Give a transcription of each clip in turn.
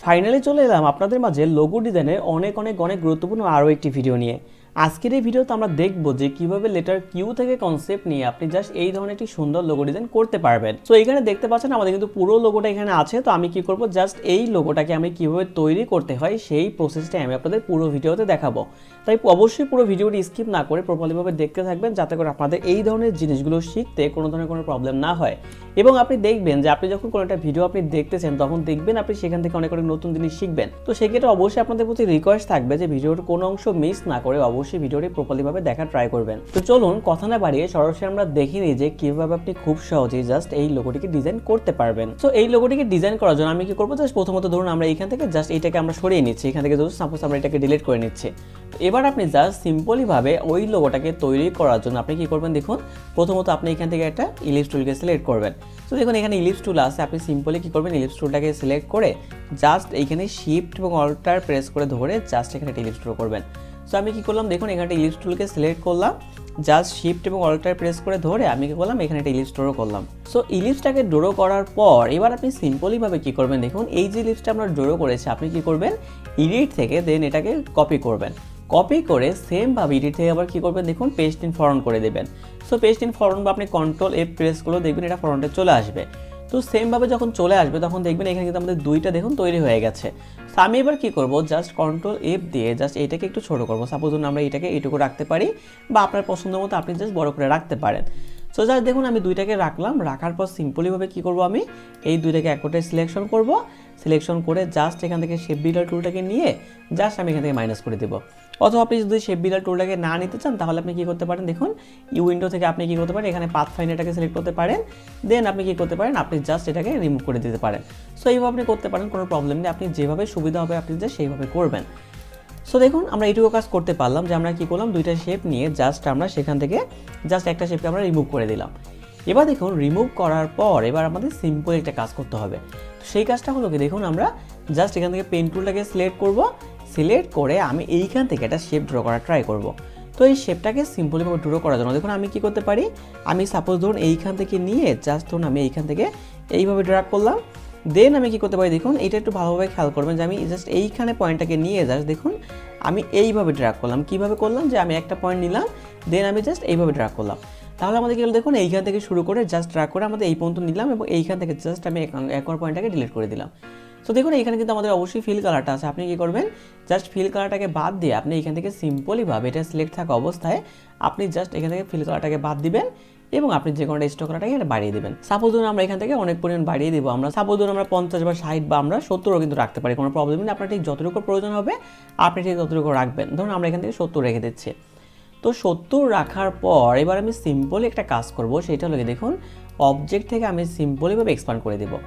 Finally চলে এলাম আপনাদের মাঝে লোগো ডিজাইনের অনেক গুরুত্বপূর্ণ আরও একটি ভিডিও নিয়ে। আজকের এই ভিডিওতে আমরা দেখব যে কিভাবে লেটার কিউ থেকে কনসেপ্ট নিয়ে আপনি জাস্ট এই ধরনের একটি সুন্দর লোগো ডিজাইন করতে পারবেন। সো এখানে দেখতে পাচ্ছেন আমাদের কিন্তু পুরো লোগোটা এখানে আছে। তো আমি কি করব, জাস্ট এই লোগোটাকে আমি কিভাবে তৈরি করতে হয় সেই প্রসেসটাই আমি আপনাদের পুরো ভিডিওতে দেখাবো। তাই অবশ্যই পুরো ভিডিওটি স্কিপ না করে প্রপারলিভাবে দেখতে থাকবেন, যাতে করে আপনাদের এই ধরনের জিনিসগুলো শিখতে কোনো ধরনের কোনো প্রবলেম না হয়। এবং আপনি দেখবেন যে আপনি যখন কোনো একটা ভিডিও আপনি দেখতেছেন তখন দেখবেন আপনি সেখান থেকে অনেক নতুন জিনিস শিখবেন। তো সেক্ষেত্রে অবশ্যই আপনাদের প্রতি রিকোয়েস্ট থাকবে যে ভিডিওর কোনো অংশ মিস না করে অবশ্যই ভিডিওটি প্রপারলিভাবে দেখা ট্রাই করবেন। তো চলুন কথা না বাড়িয়ে সরাসরি আমরা দেখে নিই যে কিভাবে আপনি খুব সহজেই জাস্ট এই লোগোটিকে ডিজাইন করতে পারবেন। তো এই লোগোটিকে ডিজাইন করার জন্য আমি কি করবো, জাস্ট প্রথমত ধরুন আমরা এইখান থেকে জাস্ট এইটাকে আমরা সরিয়ে নিচ্ছি, এখান থেকে ধরুন সাপোজ আমরা এটাকে ডিলিট করে নিচ্ছি। এবার আপনি জাস্ট সিম্পলি ভাবে ওই লোগোটাকে তৈরি করার জন্য আপনি কি করবেন, দেখুন প্রথমত আপনি এখান থেকে একটা ইলিপস টুলকে সিলেক্ট করবেন। তো দেখুন এখানে ইলিপস টুল আছে, আপনি সিম্পলি কি করবেন, ইলিপস টুলটাকে সিলেক্ট করে জাস্ট এইখানে শিফট এবং অল্টার প্রেস করে ধরে জাস্ট এখানে ইলিপস টুল করবেন। সো আমি কি করলাম, দেখুন এখানে ইলিপস টুলকে সিলেক্ট করলাম, জাস্ট শিফট এবং অল্টার প্রেস করে ধরে আমি কি করলাম, এখানে একটা ইলিপস ড্র করলাম। সো ইলিপসটাকে ড্র করার পর এবার আপনি সিম্পলি ভাবে কি করবেন, দেখুন এই যে ইলিপসটা আমরা ড্র করেছি আপনি কি করবেন, এডিট থেকে দেন এটাকে কপি করবেন। কপি করে সেম ভাবে এডিট থেকে আবার কি করবেন, দেখুন পেস্ট ইন ফরন্ট করে দেবেন। সো পেস্ট ইন ফরন্ট বা আপনি কন্ট্রোল এফ প্রেস করলে দেখবেন এটা ফরন্টে চলে আসবে। তো সেম ভাবে যখন চলে আসবে তখন দেখবেন এখানে কিন্তু আমাদের দুইটা দেখুন তৈরি হয়ে গেছে। তো আমি এবার কি করব, জাস্ট কন্ট্রোল এফ দিয়ে জাস্ট এইটাকে একটু ছোট করব। সাপোজ আমরা এটাকে এইটুকু রাখতে পারি বা আপনার পছন্দ মতো আপনি জাস্ট বড় করে রাখতে পারেন। সো জাস্ট দেখুন আমি দুইটাকে রাখলাম, রাখার পর সিম্পলিভাবে কি করব, আমি এই দুইটাকে এক কোটায় সিলেকশন করব। সিলেকশন করে জাস্ট এখান থেকে শেপ বিল্ডার টুলটাকে নিয়ে জাস্ট আমি এখান থেকে মাইনাস করে দেবো। অথবা আপনি যদি শেপ বিল্ডার টুলটাকে না নিতে চান তাহলে আপনি কি করতে পারেন, দেখুন ইউ উইন্ডো থেকে আপনি কি করতে পারেন, এখানে পাথ ফাইন্ডারটাকে সিলেক্ট করতে পারেন। দেন আপনি কি করতে পারেন, আপনি জাস্ট এটাকে রিমুভ করে দিতে পারেন। সো এইভাবে আপনি করতে পারেন, কোনো প্রবলেম নেই, আপনি যেভাবে সুবিধা হবে আপনি জাস্ট সেইভাবে করবেন। সো দেখুন আমরা এইটুকু কাজ করতে পারলাম যে আমরা কি করলাম, দুইটা শেপ নিয়ে জাস্ট আমরা সেখান থেকে জাস্ট একটা শেপকে আমরা রিমুভ করে দিলাম। এবার দেখুন রিমুভ করার পর এবার আমাদের সিম্পল একটা কাজ করতে হবে। সেই কাজটা হলো কি, দেখুন আমরা জাস্ট এখান থেকে পেন টুলটাকে সিলেক্ট করব। সিলেক্ট করে আমি এইখান থেকে একটা শেপ ড্র করা ট্রাই করব। তো এই শেপটাকে সিম্পলিভাবে ড্র করার জন্য দেখুন আমি কি করতে পারি, আমি সাপোজ ধরুন এইখান থেকে নিয়ে জাস্ট ধরুন আমি এইখান থেকে এইভাবে ড্র্যাগ করলাম। দেন আমি কি করতে পারি, দেখুন এটা একটু ভালোভাবে খেয়াল করবেন যে আমি জাস্ট এইখানে পয়েন্টটাকে নিয়ে জাস্ট দেখুন আমি এইভাবে ড্র্যাগ করলাম। কীভাবে করলাম, যে আমি একটা পয়েন্ট নিলাম, দেন আমি জাস্ট এইভাবে ড্র্যাগ করলাম। তাহলে আমাদের কি হলো, দেখুন এইখান থেকে শুরু করে জাস্ট ড্র্যাগ করে আমাদের এই পর্যন্ত নিলাম এবং এইখান থেকে জাস্ট আমি একবার পয়েন্টটাকে ডিলিট করে দিলাম। তো দেখুন এইখানে কিন্তু আমাদের অবশ্যই ফিল কালারটা আছে, আপনি কি করবেন, জাস্ট ফিল কালারটাকে বাদ দিয়ে আপনি এখান থেকে সিম্পলিভাবে এটা সিলেক্ট থাকা অবস্থায় আপনি জাস্ট এখান থেকে ফিল কালারটাকে বাদ দিবেন এবং আপনি যে কোনো স্ট্রোক কালারটাকে এটা বাড়িয়ে দেবেন। সাপোজ ধরুন আমরা এখান থেকে অনেক পরিমাণ বাড়িয়ে দেবো, আমরা সাপোজ ধরুন আমরা 50 বা 60 বা আমরা 70ও কিন্তু রাখতে পারি, কোনো প্রবলেম নেই। আপনার ঠিক যতটুকু প্রয়োজন হবে আপনি ঠিক ততটুকু রাখবেন। ধরুন আমরা এখান থেকে 70 রেখে দিচ্ছি। তো 70 রাখার পর এবার আমি সিম্পলি একটা কাজ করব, সেটা হলো দেখুন অবজেক্ট থেকে আমি সিম্পলিভাবে এক্সপান্ড করে দেবো।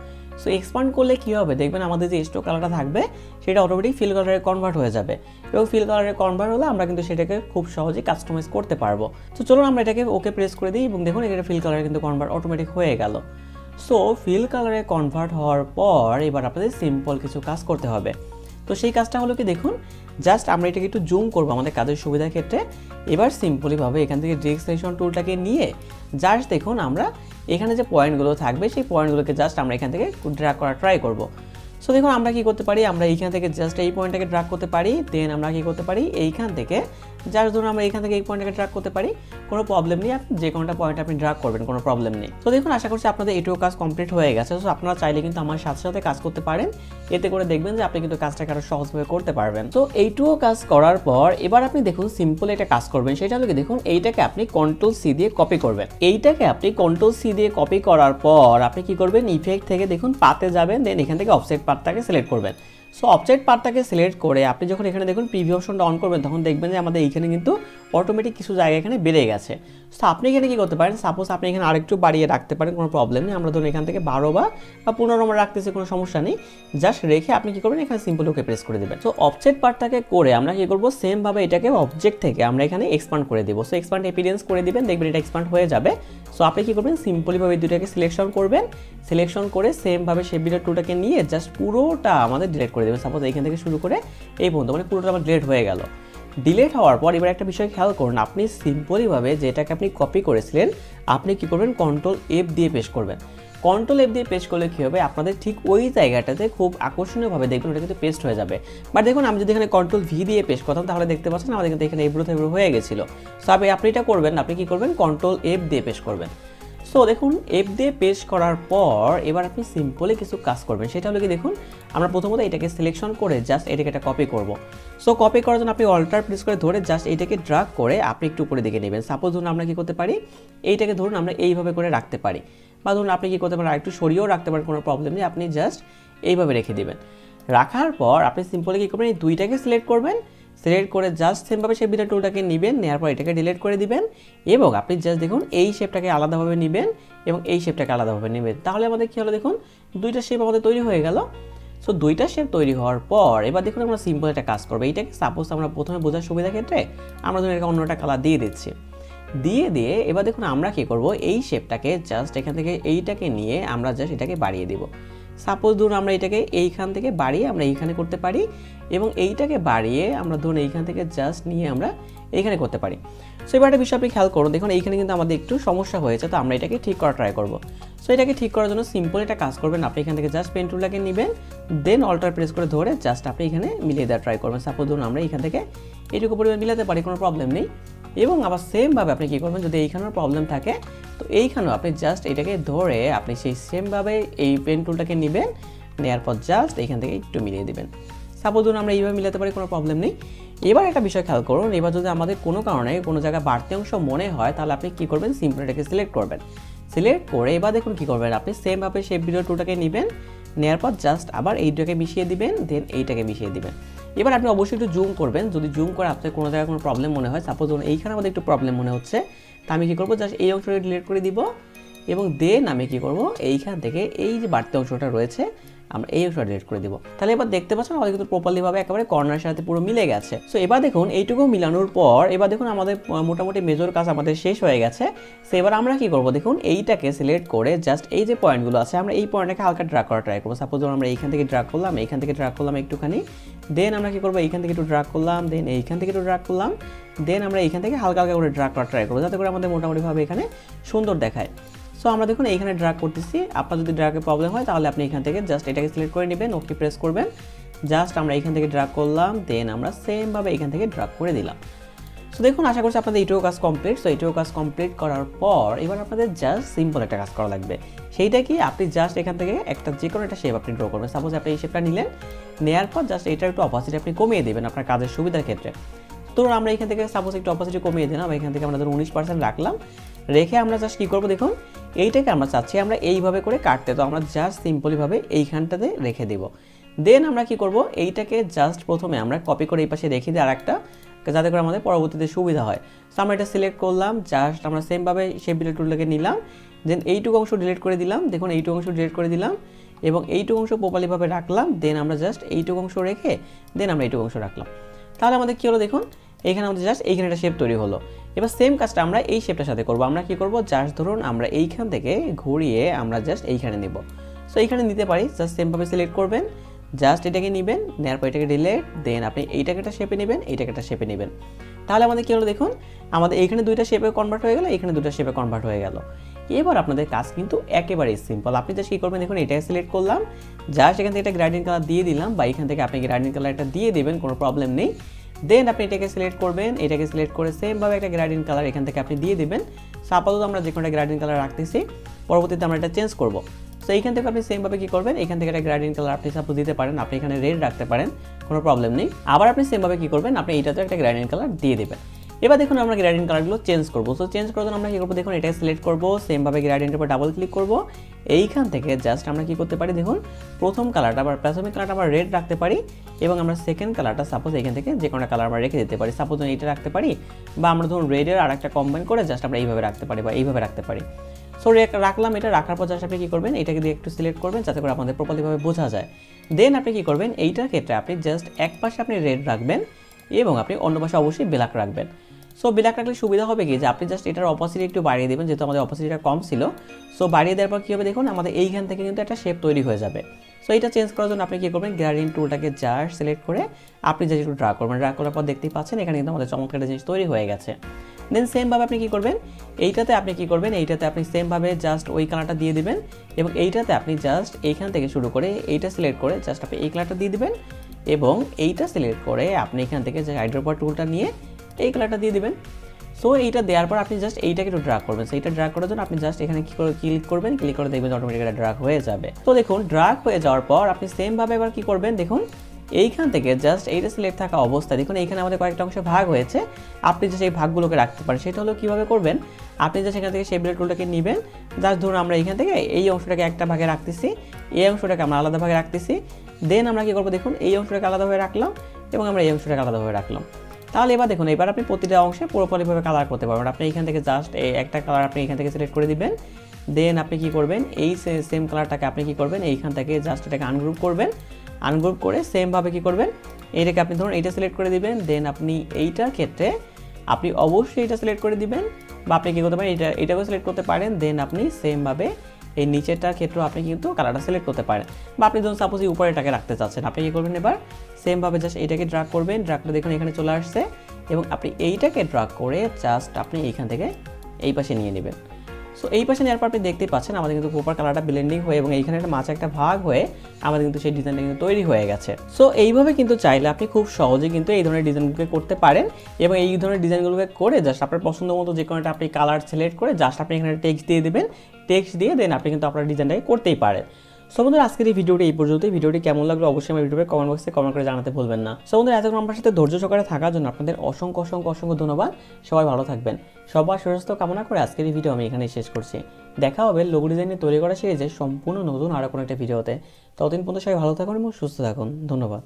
সো এক্সপান্ড করলে কী হবে, দেখবেন আমাদের যে স্ট্রোক কালারটা থাকবে সেটা অটোমেটিক ফিল কালারে কনভার্ট হয়ে যাবে এবং ফিল কালারে কনভার্ট হলে আমরা কিন্তু সেটাকে খুব সহজেই কাস্টমাইজ করতে পারবো। তো চলুন আমরা এটাকে ওকে প্রেস করে দিই এবং দেখুন এটা ফিল কালারে কিন্তু কনভার্ট অটোমেটিক হয়ে গেল। সো ফিল কালারে কনভার্ট হওয়ার পর এবার আপনাদের সিম্পল কিছু কাজ করতে হবে। তো সেই কাজটা হলো কি, দেখুন জাস্ট আমরা এটাকে একটু জুম করবো আমাদের কাজের সুবিধার ক্ষেত্রে। এবার সিম্পলিভাবে এখান থেকে ডিরেক্ট সিলেকশন টুলটাকে নিয়ে জাস্ট দেখুন আমরা এখানে যে পয়েন্টগুলো থাকবে সেই পয়েন্টগুলোকে জাস্ট আমরা এখান থেকে ড্র্যাগ করা ট্রাই করব। সো দেখুন আমরা কি করতে পারি, আমরা এইখান থেকে জাস্ট এই পয়েন্টটাকে ড্র্যাগ করতে পারি। দেন আমরা কি করতে পারি, এইখান থেকে জাস্ট ধরুন আমরা এইখান থেকে এই পয়েন্টটাকে ড্র্যাগ করতে পারি, কোনো প্রবলেম নেই। আপনি যে কোনোটা পয়েন্ট আপনি ড্র্যাগ করবেন, কোনো প্রবলেম নেই। তো দেখুন আশা করছি আপনাদের এটুকু কাজ কমপ্লিট হয়ে গেছে। সো আপনারা চাইলে কিন্তু আমার সাথে সাথে কাজ করতে পারেন, এতে করে দেখবেন যে আপনি কিন্তু কাজটাকে আরও সহজভাবে করতে পারবেন। তো এইটুকু কাজ করার পর এবার আপনি দেখুন সিম্পল একটা কাজ করবেন, সেটা হলো কি, দেখুন এইটাকে আপনি কন্ট্রোল সি দিয়ে কপি করবেন। এইটাকে আপনি কন্ট্রোল সি দিয়ে কপি করার পর আপনি কি করবেন, ইফেক্ট থেকে দেখুন পাতে যাবেন, দেন এখান থেকে অফসেট পার্টটাকে সিলেক্ট করবেন। সো অবজেক্ট পার্টটাকে সিলেক্ট করে আপনি যখন এখানে দেখুন প্রিভিউ অপশনটা অন করবেন তখন দেখবেন যে আমাদের এইখানে কিন্তু অটোমেটিক কিছু জায়গা এখানে বেড়ে গেছে। সো আপনি এখানে কী করতে পারেন, সাপোজ আপনি এখানে আরেকটু বাড়িয়ে রাখতে পারেন, কোনো প্রবলেম নেই। আমরা ধরুন এখান থেকে 12 বা 15 আমরা রাখতেছি, কোনো সমস্যা নেই। জাস্ট রেখে আপনি কী করবেন, এখানে সিম্পলি ওকে প্রেস করে দেবেন। সো অবজেক্ট পার্টটাকে করে আমরা কী করবো, সেমভাবে এটাকে অবজেক্ট থেকে আমরা এখানে এক্সপান্ড করে দেবো। সো এক্সপান্ড এপিরিয়েন্স করে দিবেন, দেখবেন এটা এক্সপান্ড হয়ে যাবে। সো আপনি কী করবেন, সিম্পলিভাবে দুটাকে সিলেকশন করবেন। সিলেকশন করে সেমভাবে শেপ বিল্ডার টুলটাকে নিয়ে জাস্ট পুরোটা আমাদের ডিলিট করে দেবেন। সাপোজ এইখান থেকে শুরু করে এই পর্যন্ত মানে পুরোটা আমার ডিলিট হয়ে গেল। ডিলিট হওয়ার পর এবার একটা বিষয় খেয়াল করুন, আপনি সিম্পলিভাবে যেটাকে আপনি কপি করেছিলেন আপনি কি করবেন, কন্ট্রোল এফ দিয়ে পেস্ট করবেন। কন্ট্রোল এফ দিয়ে পেস্ট করলে কী হবে, আপনাদের ঠিক ওই জায়গাটাতে খুব আকর্ষণীয়ভাবে দেখবেন ওটা কিন্তু পেস্ট হয়ে যাবে। বাট দেখুন আমি যদি এখানে কন্ট্রোল ভি দিয়ে পেস্ট করতাম তাহলে দেখতে পাচ্ছেন আমাদের কিন্তু এখানে এবড়ো থেবড়ো হয়ে গেছিলো। সো আপনি এটা করবেন, আপনি কী করবেন, কন্ট্রোল এফ দিয়ে পেস্ট করবেন। সো দেখুন এফ দিয়ে পেস্ট করার পর এবার আপনি সিম্পলি কিছু কাজ করবেন। সেটা হলো কি, দেখুন আমরা প্রথমত এটাকে সিলেকশন করে জাস্ট এটাকে একটা কপি করব। সো কপি করার জন্য আপনি অল্টার প্রেস করে ধরে জাস্ট এইটাকে ড্রাগ করে আপনি একটু উপরে দিকে নেবেন। সাপোজ ধরুন আমরা কী করতে পারি, এইটাকে ধরুন আমরা এইভাবে করে রাখতে পারি, বা ধরুন আপনি কী করতে পারেন আরেকটু সরিয়েও রাখতে পারেন, কোনো প্রবলেম নেই। আপনি জাস্ট এইভাবে রেখে দেবেন। রাখার পর আপনি সিম্পলি কী করবেন, এই দুইটাকে সিলেক্ট করবেন, সিলেক্ট করে জাস্ট সেমভাবে সেই বিটা টুলটাকে নেবেন, নেওয়ার পর এটাকে ডিলিট করে দিবেন এবং আপনি জাস্ট দেখুন এই শেপটাকে আলাদাভাবে নেবেন এবং এই শেপটাকে আলাদাভাবে নেবেন। তাহলে আমাদের কী হলো, দেখুন দুইটা শেপ আমাদের তৈরি হয়ে গেল। সো দুইটা শেপ তৈরি হওয়ার পর এবার দেখুন আমরা সিম্পল একটা কাজ করবো। এইটাকে সাপোজ আমরা প্রথমে বোঝার সুবিধা ক্ষেত্রে আমরা ধরুন এটাকে অন্যটা কালার দিয়ে দিচ্ছি, দিয়ে এবার দেখুন আমরা কী করবো, এই শেপটাকে জাস্ট এখান থেকে এইটাকে নিয়ে আমরা জাস্ট এটাকে বাড়িয়ে দেবো। সাপোজ ধরুন আমরা এটাকে এইখান থেকে বাড়িয়ে আমরা এইখানে করতে পারি এবং এইটাকে বাড়িয়ে আমরা ধরুন এইখান থেকে জাস্ট নিয়ে আমরা এইখানে করতে পারি। সো এবার একটা বিষয় আপনি খেয়াল করুন, দেখুন এইখানে কিন্তু আমাদের একটু সমস্যা হয়েছে, তো আমরা এটাকে ঠিক করা ট্রাই করবো। সো এটাকে ঠিক করার জন্য সিম্পল একটা কাজ করবেন, আপনি এখান থেকে জাস্ট পেন টুলটাকে নেবেন, দেন অল্টার প্রেস করে ধরে জাস্ট আপনি এখানে মিলিয়ে দেওয়া ট্রাই করবেন। সাপোজ ধরুন আমরা এখান থেকে এইটুকু পরিমাণ মিলাতে পারি, কোনো প্রবলেম নেই। এবং আবার সেমভাবে আপনি কী করবেন, যদি এইখানেও প্রবলেম থাকে তো এইখানেও আপনি জাস্ট এটাকে ধরে আপনি সেই সেমভাবে এই পেন টুলটাকে নেবেন, নেওয়ার পর জাস্ট এইখান থেকে একটু মিলিয়ে দেবেন। সাপোজ ধরুন আমরা এইভাবে মিলাতে পারি, কোনো প্রবলেম নেই। এবার একটা বিষয় খেয়াল করুন, এবার যদি আমাদের কোনো কারণে কোনো জায়গায় বাড়তি অংশ মনে হয় তাহলে আপনি কী করবেন, সিম্পল এটাকে সিলেক্ট করবেন। সিলেক্ট করে এবার দেখুন কী করবেন, আপনি সেমভাবে সেই ভিডিও টুলটাকে নেবেন, নেওয়ার পর জাস্ট আবার এইটাকে মিশিয়ে দিবেন, দেন এইটাকে মিশিয়ে দিবেন। এবার আপনি অবশ্যই একটু জুম করবেন, যদি জুম করে আপনার কোনো জায়গায় কোনো প্রবলেম মনে হয়, সাপোজ ধরুন এইখানে আমাদের একটু প্রবলেম মনে হচ্ছে, তা আমি কী করবো, জাস্ট এই অংশটা ডিলিট করে দিব এবং দেন আমি কী করবো, এইখান থেকে এই যে বাড়তি অংশটা রয়েছে আমরা এই অংশটা ডিলিট করে দিব। তাহলে এবার দেখতে পাচ্ছেন আমাদের কিন্তু প্রপারলিভাবে একেবারে কর্নারের সাথে পুরো মিলে গেছে। সো এবার দেখুন এইটুকু মিলানোর পর এবার দেখুন আমাদের মোটামুটি মেজর কাজ আমাদের শেষ হয়ে গেছে। সো এবার আমরা কী করবো, দেখুন এইটাকে সিলেক্ট করে জাস্ট এই যে পয়েন্টগুলো আছে আমরা এই পয়েন্টটাকে হালকা ড্রাগ করা ট্রাই করবো। সাপোজ ধরুন আমরা এইখান থেকে ড্রাগ করলাম, এইখান থেকে ড্রাগ করলাম একটুখানি, দেন আমরা কী করবো, এইখান থেকে একটু ড্রাগ করলাম, দেন এইখান থেকে একটু ড্রাগ করলাম, দেন আমরা এইখান থেকে হালকা হালকা করে ড্রাগ করা ট্রাই করবো, যাতে করে আমাদের মোটামুটিভাবে এখানে সুন্দর দেখায়। সো আমরা দেখুন এইখানে ড্রাগ করতেছি, আপনার যদি ড্রাগের প্রবলেম হয় তাহলে আপনি এখান থেকে জাস্ট এটাকে সিলেক্ট করে নেবেন, ওকে প্রেস করবেন, জাস্ট আমরা এইখান থেকে ড্রাগ করলাম, দেন আমরা সেমভাবে এখান থেকে ড্রাগ করে দিলাম। সো দেখুন আশা করছি আপনাদের এইটুকু কাজ কমপ্লিট। সো এইটুকু কাজ কমপ্লিট করার পর এবার আপনাদের জাস্ট সিম্পল একটা কাজ করা লাগবে। সেইটা কি, আপনি জাস্ট এখান থেকে একটা যে কোনো একটা শেপ আপনি ড্র করবেন। সাপোজ আপনি এই শেপটা নিলেন, নেওয়ার পর জাস্ট এটার একটু অপাসিটি আপনি কমিয়ে দেবেন আপনার কাজের সুবিধার ক্ষেত্রে। তো আমরা এখান থেকে সাপোজ একটু অপাসিটি কমিয়ে দিলাম, এখান থেকে আমরা ধরুন 19% রাখলাম, রেখে আমরা জাস্ট কী করবো, দেখুন এইটাকে আমরা চাচ্ছি আমরা এইভাবে করে কাটতে, তো আমরা জাস্ট সিম্পলিভাবে এইখানটাতে রেখে দেব। দেন আমরা কী করবো, এইটাকে জাস্ট প্রথমে আমরা কপি করে এই পাশে রেখে দিই আর একটা, যাতে করে আমাদের পরবর্তীতে সুবিধা হয়। সো আমরা এটা সিলেক্ট করলাম, জাস্ট আমরা সেমভাবে সেই বিলেট টুলটাকে নিলাম, দেন এইটুকু অংশ ডিলিট করে দিলাম, দেখুন এইটুকু অংশ ডিলিট করে দিলাম এবং এইটুকু অংশ প্রপারলিভাবে রাখলাম, দেন আমরা জাস্ট এইটুকু অংশ রেখে দেন আমরা এইটুকু অংশ রাখলাম। তাহলে আমাদের কী হলো, দেখুন এইখানে আমাদের জাস্ট এইখানে একটা শেপ তৈরি হলো। এবার সেম কাজটা আমরা এই শেপটার সাথে করবো। আমরা কী করবো, জাস্ট ধরুন আমরা এইখান থেকে ঘুরিয়ে আমরা জাস্ট এইখানে নেব। সো এইখানে নিতে পারি, জাস্ট সেমভাবে সিলেক্ট করবেন, জাস্ট এটাকে নেবেন, নেওয়ার পর এটাকে ডিলিট, দেন আপনি এইটাকে একটা শেপে নেবেন, এইটাকে একটা শেপে নেবেন। তাহলে আমাদের কী হলো, দেখুন আমাদের এইখানে দুইটা শেপে কনভার্ট হয়ে গেল, এখানে দুটো শেপে কনভার্ট হয়ে গেল। এবার আপনাদের কাজ কিন্তু একেবারেই সিম্পল। আপনি জাস্ট কী করবেন, দেখুন এটাকে সিলেক্ট করলাম, জাস্ট এখান থেকে একটা গ্রেডিয়েন্ট কালার দিয়ে দিলাম, বা এখান থেকে আপনি গ্রেডিয়েন্ট কালারটা দিয়ে দেবেন, কোনো প্রবলেম নেই। দেন আপনি এটাকে সিলেক্ট করবেন, এটাকে সিলেক্ট করে সেমভাবে একটা গ্রেডিয়েন্ট কালার এখান থেকে আপনি দিয়ে দেবেন। সো আপাতত আমরা যে কোনো একটা গ্রেডিয়েন্ট কালার রাখতেছি, পরবর্তীতে আমরা এটা চেঞ্জ করবো। সো এইখান থেকে আপনি সেমভাবে কী করবেন, এখান থেকে একটা গ্রেডিয়েন্ট কালার আপনি সাপোজ দিতে পারেন, আপনি এখানে রেড রাখতে পারেন, কোনো প্রবলেম নেই। আবার আপনি সেমভাবে কী করবেন, আপনি এইটাতে একটা গ্রেডিয়েন্ট কালার দিয়ে দেবেন। এবার দেখুন আমরা গ্রেডিয়েন্ট কালারগুলো চেঞ্জ করবো। সো চেঞ্জ করার জন্য আমরা কী করবো, দেখুন এটাকে সিলেক্ট করবো, সেমভাবে গ্রেডিয়েন্টের উপর ডাবল ক্লিক করবো, এইখান থেকে জাস্ট আমরা কী করতে পারি, দেখুন প্রথম কালারটা আবার প্রাথমিক কালারটা আমরা রেড রাখতে পারি এবং আমরা সেকেন্ড কালারটা সাপোজ এখান থেকে যে কোনো কালার আমরা রেখে দিতে পারি। সাপোজ এইটা রাখতে পারি, বা আমরা ধরুন রেডের আর একটা কম্বাইন করে জাস্ট আমরা এইভাবে রাখতে পারি বা এইভাবে রাখতে পারি। সো রাখলাম, এটা রাখার পর জাস্ট আপনি কী করবেন, এটাকে দিয়ে একটু সিলেক্ট করবেন যাতে করে আপনাদের প্রপারলিভাবে বোঝা যায়। দেন আপনি কী করবেন, এইটার ক্ষেত্রে আপনি জাস্ট এক পাশে আপনি রেড রাখবেন এবং আপনি অন্য পাশে অবশ্যই ব্ল্যাক রাখবেন। সো ব্ল্যাক রাখলে সুবিধা হবে কি, যে আপনি জাস্ট এটার অপোজিট একটু বাড়িয়ে দেবেন, যেহেতু আমাদের অপোজিটটা কম ছিল। সো বাড়িয়ে দেওয়ার পর কী হবে, দেখুন আমাদের এইখান থেকে কিন্তু একটা শেপ তৈরি হয়ে যাবে। সো এটা চেঞ্জ করার জন্য আপনি কী করবেন, গ্রেডিয়েন্ট টুলটাকে জাস্ট সিলেক্ট করে আপনি জাস্ট একটু ড্রা করবেন। ড্রা করার পর দেখতেই পাচ্ছেন এখানে কিন্তু আমাদের চমৎকার একটা জিনিস তৈরি হয়ে গেছে। দেন সেমভাবে আপনি কী করবেন, এইটাতে আপনি সেমভাবে জাস্ট ওই কালারটা দিয়ে দিবেন এবং এইটাতে আপনি জাস্ট এইখান থেকে শুরু করে এইটা সিলেক্ট করে জাস্ট আপনি এই কালারটা দিয়ে দিবেন এবং এইটা সিলেক্ট করে আপনি এখান থেকে যে হাইড্রোপার টুলটা নিয়ে এই কালারটা দিয়ে দিবেন। সো এইটা দেওয়ার পর আপনি জাস্ট এইটাকে একটু ড্রাগ করবেন। সেইটা ড্রাগ করার জন্য আপনি জাস্ট এখানে ক্লিক করবেন, ক্লিক করে দেখবেন অটোমেটিক এটা ড্রাগ হয়ে যাবে। তো দেখুন ড্রাগ হয়ে যাওয়ার পর আপনি সেমভাবে এবার কী করবেন, দেখুন এইখান থেকে জাস্ট এইটা সিলেক্ট থাকা অবস্থায় দেখুন এইখানে আমাদের কয়েকটা অংশে ভাগ হয়েছে, আপনি যে সেই ভাগগুলোকে রাখতে পারেন। সেটা হলো কীভাবে করবেন, আপনি জাস্ট এখান থেকে সেই ব্লেড টুলটাকে নেবেন, জাস্ট ধরুন আমরা এখান থেকে এই অংশটাকে একটা ভাগে রাখতেছি, এই অংশটাকে আমরা আলাদা ভাগে রাখতেছি। দেন আমরা কী করবো, দেখুন এই অংশটাকে আলাদাভাবে রাখলাম এবং আমরা এই অংশটাকে আলাদাভাবে রাখলাম। তাহলে এবার দেখুন এবার আপনি প্রতিটা অংশে পুরোপুরিভাবে কালার করতে পারবেন। আপনি এখান থেকে জাস্ট একটা কালার আপনি এখান থেকে সিলেক্ট করে দিবেন। দেন আপনি কী করবেন, এই সেম কালারটাকে আপনি কী করবেন, এইখান থেকে জাস্ট এটাকে আনগ্রুপ করবেন। আনগ্রুপ করে সেমভাবে কী করবেন, এইটাকে আপনি ধরুন এইটা সিলেক্ট করে দিবেন। দেন আপনি এইটার ক্ষেত্রে আপনি অবশ্যই এটা সিলেক্ট করে দিবেন বা আপনি কী করতে পারেন, এটাকেও সিলেক্ট করতে পারেন। দেন আপনি সেমভাবে এই নিচেরটার ক্ষেত্রেও আপনি কিন্তু কালারটা সিলেক্ট করতে পারেন বা আপনি ধরুন সাপোজ এই উপরেটাকে রাখতে চাচ্ছেন, আপনি কী করবেন, এবার সেমভাবে জাস্ট এইটাকে ড্রাগ করবেন। ড্রাগ করে দেখুন এখানে চলে আসছে এবং আপনি এইটাকে ড্রাগ করে জাস্ট আপনি এইখান থেকে এই পাশে নিয়ে নেবেন। সো এই পাশে নেওয়ার পর আপনি দেখতেই পাচ্ছেন আমাদের কিন্তু প্রপার কালারটা ব্লেন্ডিং হয়ে এবং এইখানে একটা মাঝে একটা ভাগ হয়ে আমাদের কিন্তু সেই ডিজাইনটা কিন্তু তৈরি হয়ে গেছে। সো এইভাবে কিন্তু চাইলে আপনি খুব সহজেই কিন্তু এই ধরনের ডিজাইনগুলোকে করতে পারেন এবং এই ধরনের ডিজাইনগুলোকে করে জাস্ট আপনার পছন্দ মতো যে কোনোটা আপনি কালার সিলেক্ট করে জাস্ট আপনি এখানে টেক্সট দিয়ে দেবেন। টেক্সট দিয়ে দেন আপনি কিন্তু আপনার ডিজাইনটাকে করতেই পারেন। সো বন্ধুরা আজকের এই ভিডিওটি এই পর্যন্তই। ভিডিওটি কেমন লাগলো অবশ্যই আমার ভিডিওতে কমেন্ট বক্সে কমেন্ট করে জানাতে ভুলবেন না। সো বন্ধুরা এতক্ষণ আমার সাথে ধৈর্য সহকারে থাকার জন্য আপনাদের অসংখ্য অসংখ্য অসংখ্য ধন্যবাদ। সবাই ভালো থাকবেন, সবার সুস্বাস্থ্য কামনা করে আজকের এই ভিডিও আমি এখানেই শেষ করছি। দেখা হবে লোগো ডিজাইনে তৈরি করা সিরিজের সম্পূর্ণ নতুন আরও কোনো একটা ভিডিওতে। ততদিন পর্যন্ত সবাই ভালো থাকুন এবং সুস্থ থাকুন। ধন্যবাদ।